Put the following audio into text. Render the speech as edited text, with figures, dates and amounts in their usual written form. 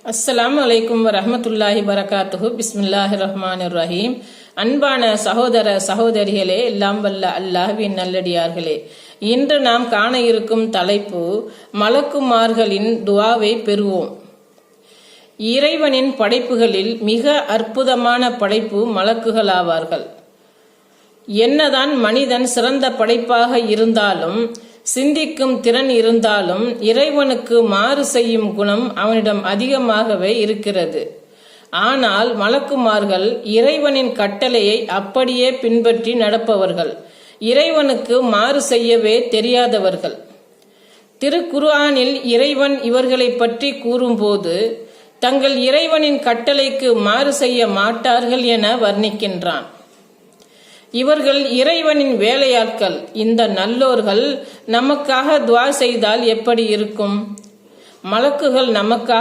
அஸ்ஸலாமு அலைக்கும் வரஹ்மத்துல்லாஹி வரகாத்துஹு. பிஸ்மில்லாஹிர் ரஹ்மானிர் ரஹீம். அன்பான சகோதர சகோதரிகளே, எல்லாம் வல்ல அல்லாஹ்வின் நல்லடியார்களே, இன்று நாம் காண இருக்கும் தலைப்பு மலக்குமார்களின் துஆவை பெறுவோம். இறைவனின் படைப்புகளில் மிக அற்புதமான படைப்பு மலக்குகள் ஆவார்கள். என்னதான் மனிதன் சிறந்த படைப்பாக இருந்தாலும், சிந்திக்கும் திறன் இருந்தாலும், இறைவனுக்கு மாறு செய்யும் குணம் அவனிடம் அதிகமாகவே இருக்கிறது. ஆனால் மலக்குமார்கள் இறைவனின் கட்டளையை அப்படியே பின்பற்றி நடப்பவர்கள், இறைவனுக்கு மாறு செய்யவே தெரியாதவர்கள். திருக்குர்ஆனில் இறைவன் இவர்களை பற்றி கூறும்போது, தங்கள் இறைவனின் கட்டளைக்கு மாறு செய்ய மாட்டார்கள் என வர்ணிக்கின்றான். இவர்கள் இறைவனின் வேலையாட்கள். இந்த நல்லோர்கள் நமக்காக துஆ செய்தால் எப்படி இருக்கும்? மலக்குகள் நமக்காக